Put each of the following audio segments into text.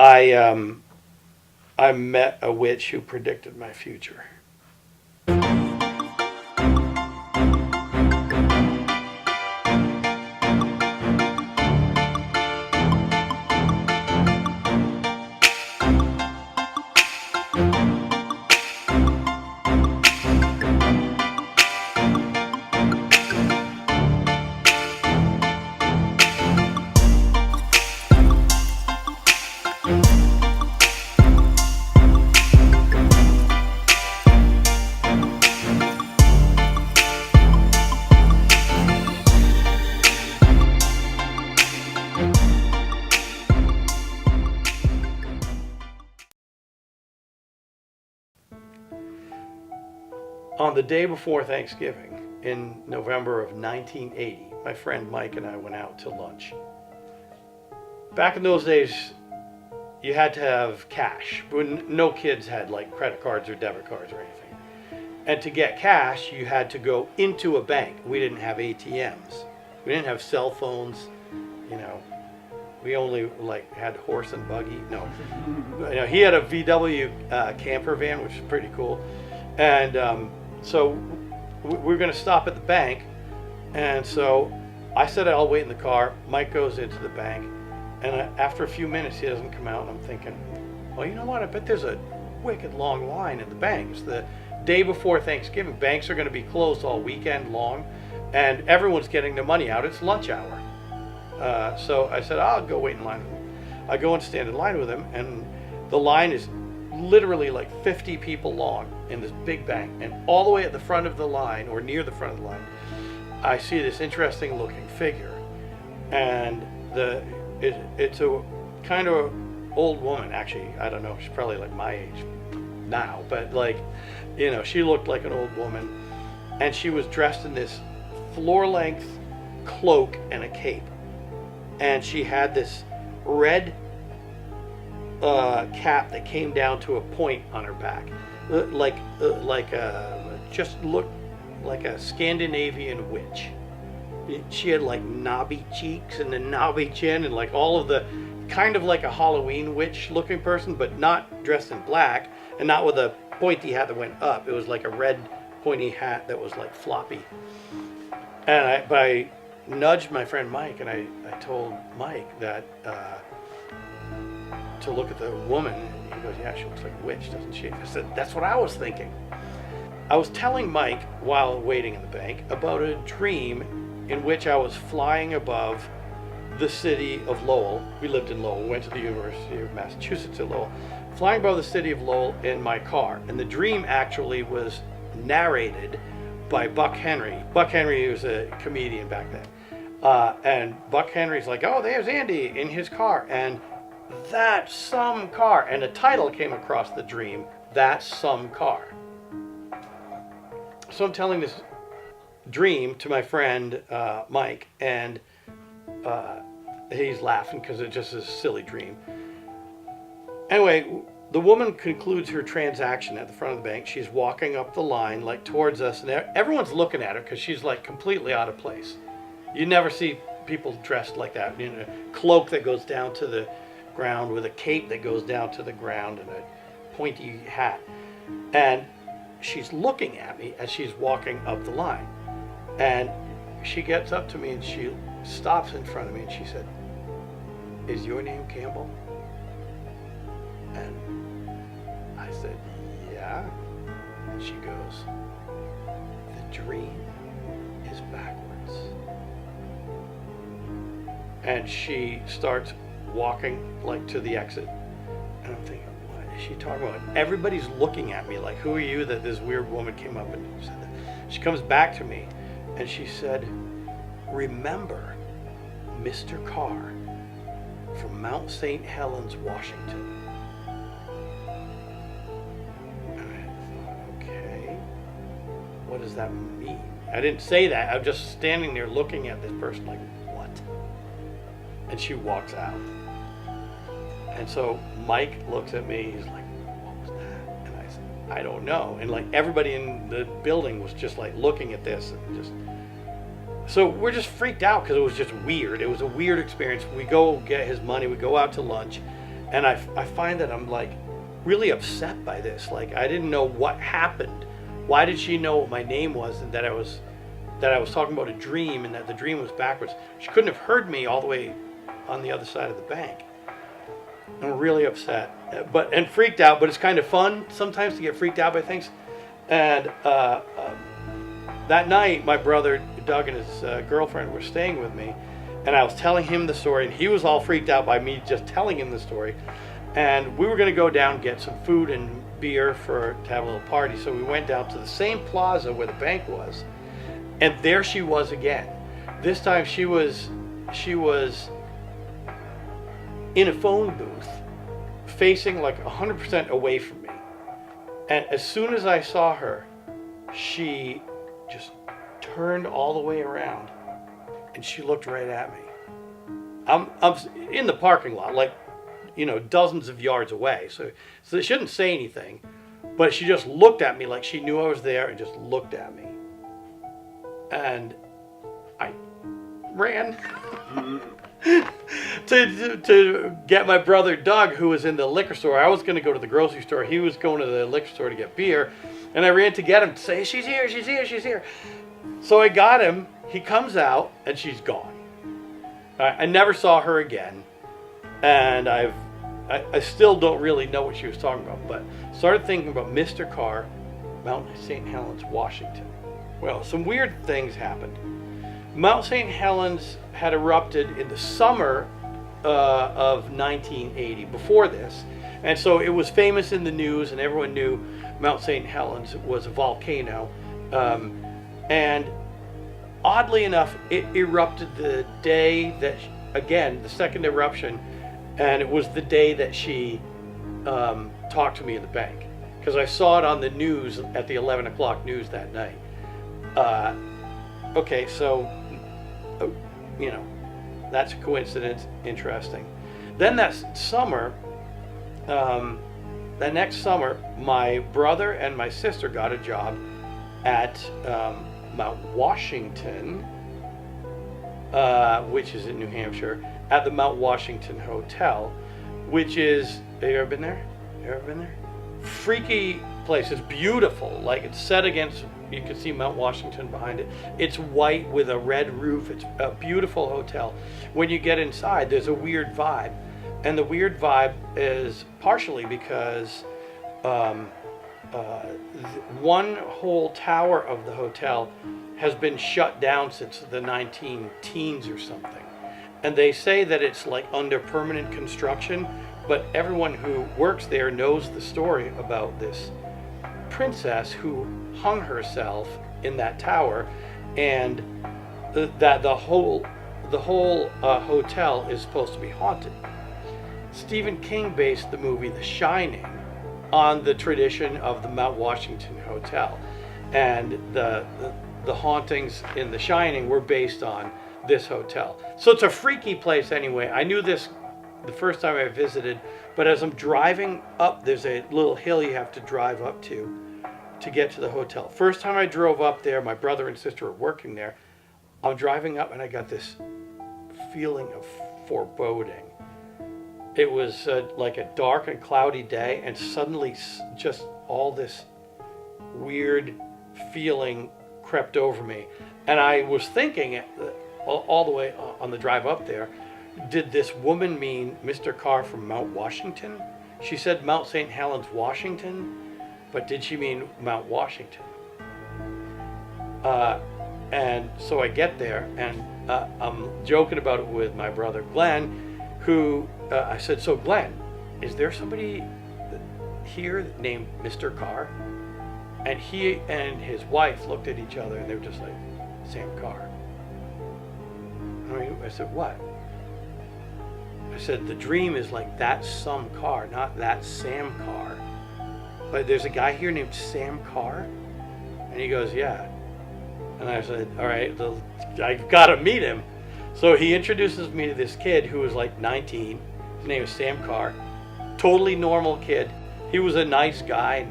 I met a witch who predicted my future. On the day before Thanksgiving, in November of 1980, my friend Mike and I went out to lunch. Back in those days, you had to have cash. No kids had like credit cards or debit cards or anything. And to get cash, you had to go into a bank. We didn't have ATMs. We didn't have cell phones. You know, we only like had horse and buggy. No, you know, he had a VW camper van, which is pretty cool. And so we were going to stop at the bank, and so I said I'll wait in the car. Mike goes into the bank, and after a few minutes he doesn't come out, and I'm thinking, well, you know what, I bet there's a wicked long line at the bank. It's the day before Thanksgiving. Banks are going to be closed all weekend long, and everyone's getting their money out. It's lunch hour. So I said, I'll go wait in line with him. I go and stand in line with him, and the line is literally like 50 people long in this big bank, and all the way at the front of the line, or near the front of the line, I see this interesting looking figure, and it's a kind of old woman. Actually, I don't know, she's probably like my age now, but like, you know, she looked like an old woman, and she was dressed in this floor-length cloak and a cape, and she had this red cap that came down to a point on her back, just looked like a Scandinavian witch. She had like knobby cheeks and a knobby chin, and like all of the kind of like a Halloween witch looking person, but not dressed in black and not with a pointy hat that went up. It was like a red pointy hat that was like floppy. And I nudged my friend Mike, and I told Mike that to look at the woman, and he goes, yeah, she looks like a witch, doesn't she? I said, that's what I was thinking. I was telling Mike while waiting in the bank about a dream in which I was flying above the city of Lowell. We lived in Lowell, went to the University of Massachusetts in Lowell, flying above the city of Lowell in my car. And the dream actually was narrated by Buck Henry. Buck Henry was a comedian back then. And Buck Henry's like, oh, there's Andy in his car. And that's some car. And a title came across the dream, That's Some Car. So I'm telling this dream to my friend Mike, and he's laughing because it just is a silly dream. Anyway, the woman concludes her transaction at the front of the bank. She's walking up the line like towards us, and everyone's looking at her because she's like completely out of place. You never see people dressed like that, in a cloak that goes down to the ground with a cape that goes down to the ground and a pointy hat. And she's looking at me as she's walking up the line. And she gets up to me and she stops in front of me and she said, is your name Campbell? And I said, yeah. And she goes, the dream is backwards. And she starts walking like to the exit. And I'm thinking, what is she talking about? Everybody's looking at me like, who are you that this weird woman came up and said that? She comes back to me and she said, remember Mr. Carr from Mount St. Helens, Washington. And I thought, okay, what does that mean? I didn't say that. I'm just standing there looking at this person like, what? And she walks out. And so Mike looks at me, he's like, what was that? And I said, I don't know. And like everybody in the building was just like looking at this and just, so we're just freaked out because it was just weird. It was a weird experience. We go get his money, we go out to lunch, And I find that I'm like really upset by this. Like, I didn't know what happened. Why did she know what my name was, and that I was talking about a dream, and that the dream was backwards? She couldn't have heard me all the way on the other side of the bank. I'm really upset, and freaked out. But it's kind of fun sometimes to get freaked out by things. And that night, my brother Doug and his girlfriend were staying with me, and I was telling him the story, and he was all freaked out by me just telling him the story. And we were going to go down and get some food and beer to have a little party. So we went down to the same plaza where the bank was, and there she was again. This time she was in a phone booth, facing like 100% away from me. And as soon as I saw her, she just turned all the way around, and she looked right at me. I'm in the parking lot, like, dozens of yards away, so they shouldn't say anything, but she just looked at me like she knew I was there, and just looked at me. And I ran to get my brother Doug, who was in the liquor store. I was going to go to the grocery store. He was going to the liquor store to get beer, and I ran to get him to say, she's here, she's here, she's here. So I got him. He comes out, and she's gone. I never saw her again, and I still don't really know what she was talking about, but started thinking about Mr. Carr, Mount St. Helens, Washington. Well, some weird things happened. Mount St. Helens had erupted in the summer of 1980, before this, and so it was famous in the news, and everyone knew Mount St. Helens was a volcano. And oddly enough, it erupted the day that, again, the second eruption, and it was the day that she talked to me in the bank, because I saw it on the news at the 11 o'clock news that night. Okay, so, that's a coincidence. Interesting. Then that next summer, my brother and my sister got a job at Mount Washington, which is in New Hampshire, at the Mount Washington Hotel, which is, have you ever been there? Freaky place. It's beautiful. Like, it's set against, you can see Mount Washington behind it. It's white with a red roof. It's a beautiful hotel. When you get inside, there's a weird vibe. And the weird vibe is partially because one whole tower of the hotel has been shut down since the 19-teens or something. And they say that it's like under permanent construction, but everyone who works there knows the story about this princess who hung herself in that tower, and that the whole hotel is supposed to be haunted. Stephen King based the movie The Shining on the tradition of the Mount Washington Hotel, and the hauntings in The Shining were based on this hotel. So it's a freaky place anyway. I knew this the first time I visited, but as I'm driving up, there's a little hill you have to drive up to get to the hotel. First time I drove up there, my brother and sister were working there. I'm driving up and I got this feeling of foreboding. It was like a dark and cloudy day, and suddenly just all this weird feeling crept over me. And I was thinking all the way on the drive up there, did this woman mean Mr. Carr from Mount Washington? She said Mount St. Helens, Washington, but did she mean Mount Washington? And so I get there, and I'm joking about it with my brother Glenn, who I said, so Glenn, is there somebody here named Mr. Carr? And he and his wife looked at each other, and they were just like, Sam Carr. I said, what? I said, the dream is like that's some Carr, not that Sam Carr. But there's a guy here named Sam Carr? And he goes, yeah. And I said, all right, I've got to meet him. So he introduces me to this kid who was like 19. His name is Sam Carr. Totally normal kid. He was a nice guy,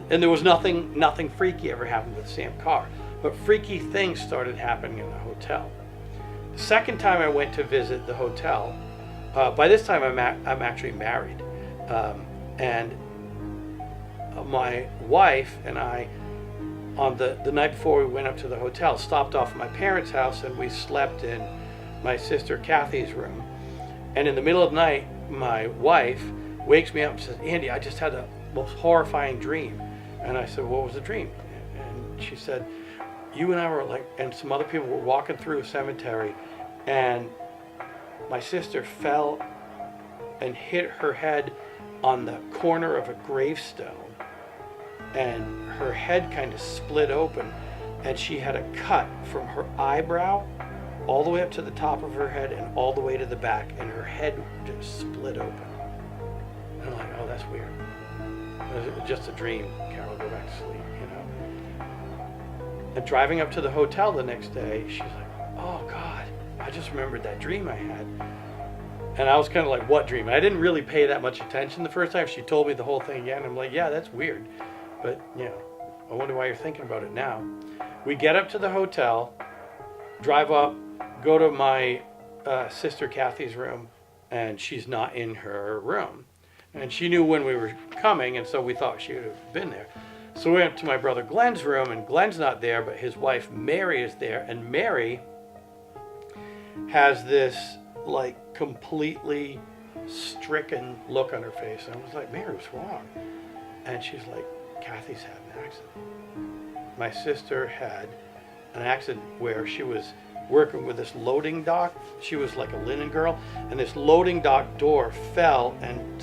and there was nothing freaky ever happened with Sam Carr. But freaky things started happening in the hotel. The second time I went to visit the hotel, By this time, I'm actually married, and my wife and I, on the night before we went up to the hotel, stopped off at my parents' house, and we slept in my sister Kathy's room. And in the middle of the night, my wife wakes me up and says, "Andy, I just had the most horrifying dream." And I said, "What was the dream?" And she said, "You and I were like, and some other people were walking through a cemetery, and my sister fell and hit her head on the corner of a gravestone, and her head kind of split open, and she had a cut from her eyebrow all the way up to the top of her head and all the way to the back, and her head just split open." And I'm like, "Oh, that's weird. It was just a dream, Carol, go back to sleep, you know." And driving up to the hotel the next day, she's like, "Oh God, I just remembered that dream I had." And I was kind of like, "What dream?" I didn't really pay that much attention the first time. She told me the whole thing again. I'm like, "Yeah, that's weird. But, you know, I wonder why you're thinking about it now." We get up to the hotel, drive up, go to my sister Kathy's room, and she's not in her room. And she knew when we were coming, and so we thought she would have been there. So we went to my brother Glenn's room, and Glenn's not there, but his wife Mary is there. And Mary has this like completely stricken look on her face. And I was like, "Mary, what's wrong?" And she's like, "Kathy's had an accident. My sister had an accident where she was working with this loading dock. She was like a linen girl, and this loading dock door fell and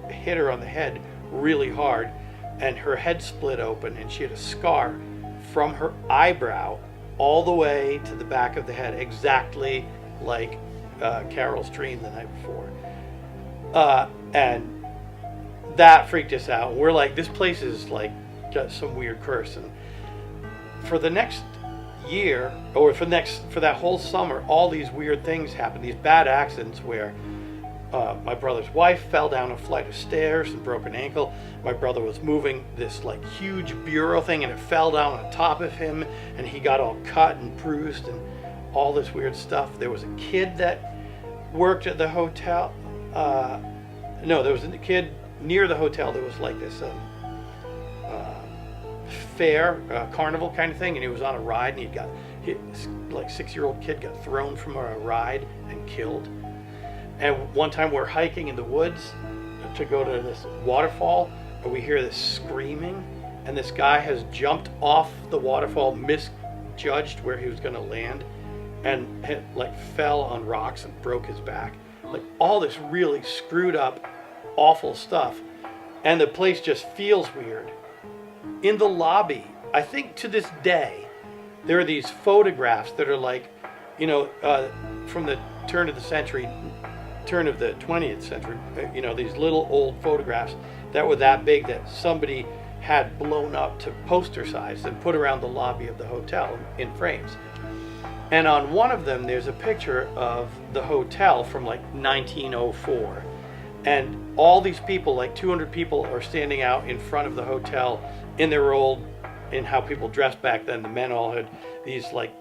hit her on the head really hard, and her head split open, and she had a scar from her eyebrow all the way to the back of the head, exactly like Carol's dream the night before." And that freaked us out. We're like, this place is like got some weird curse. And for the next year, or for that whole summer, all these weird things happened, these bad accidents where my brother's wife fell down a flight of stairs and broke an ankle. My brother was moving this like huge bureau thing, and it fell down on top of him, and he got all cut and bruised and all this weird stuff. There was a kid that worked at the hotel. No, there was a kid near the hotel. There was like this fair, carnival kind of thing, and he was on a ride, and this like 6-year-old kid got thrown from a ride and killed. And one time we're hiking in the woods to go to this waterfall, and we hear this screaming, and this guy has jumped off the waterfall, misjudged where he was going to land, and like fell on rocks and broke his back. Like all this really screwed up, awful stuff. And the place just feels weird. In the lobby, I think to this day, there are these photographs that are like, you know, from the turn of the 20th century, you know, these little old photographs that were that big that somebody had blown up to poster size and put around the lobby of the hotel in frames. And on one of them, there's a picture of the hotel from like 1904. And all these people, like 200 people, are standing out in front of the hotel in how people dressed back then. The men all had these like,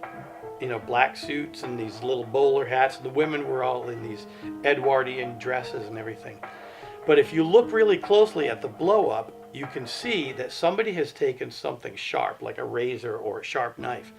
you know, black suits and these little bowler hats. The women were all in these Edwardian dresses and everything. But if you look really closely at the blow up, you can see that somebody has taken something sharp, like a razor or a sharp knife,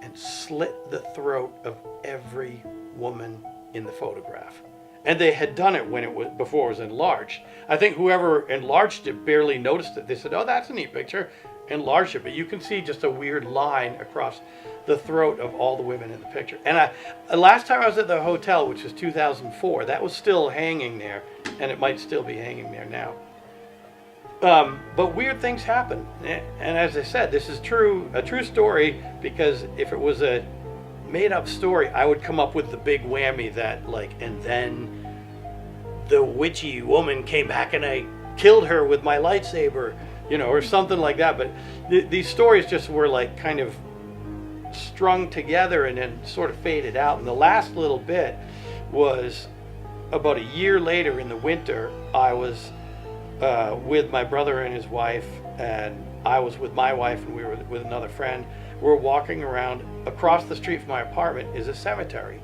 and slit the throat of every woman in the photograph. And they had done it before it was enlarged. I think whoever enlarged it barely noticed it. They said, "Oh, that's a neat picture," enlarged it. But you can see just a weird line across the throat of all the women in the picture. And last time I was at the hotel, which was 2004, that was still hanging there, and it might still be hanging there now. But weird things happen. And as I said, this is a true story, because if it was a made-up story, I would come up with the big whammy that like, and then the witchy woman came back and I killed her with my lightsaber, you know, or something like that. But these stories just were like kind of strung together and then sort of faded out. And the last little bit was about a year later in the winter. I was with my brother and his wife, and I was with my wife, and we were with another friend. We're walking around. Across the street from my apartment is a cemetery.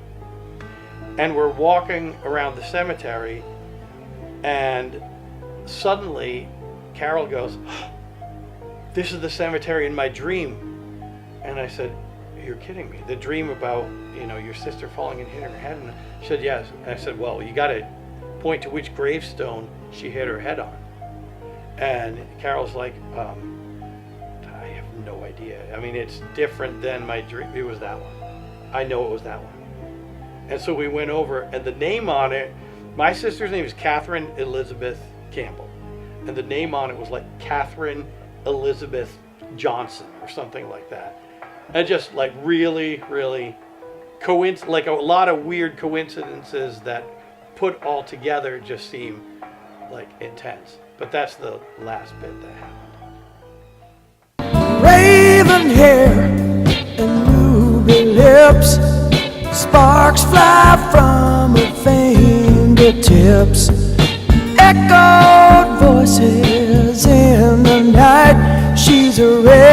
And we're walking around the cemetery, and suddenly Carol goes, "This is the cemetery in my dream." And I said, "You're kidding me. The dream about, your sister falling and hitting her head?" And she said, "Yes." And I said, "Well, you got to point to which gravestone she hit her head on." And Carol's like, "I have no idea. I mean, it's different than my dream." It was that one. I know it was that one. And so we went over, and the name on it, my sister's name is Catherine Elizabeth Campbell. And the name on it was like Catherine Elizabeth Johnson or something like that. And just like really, really like a lot of weird coincidences that put all together just seem like intense. But that's the last bit that happened. Raven hair and ruby lips, sparks fly from her fingertips, echoed voices in the night. She's a red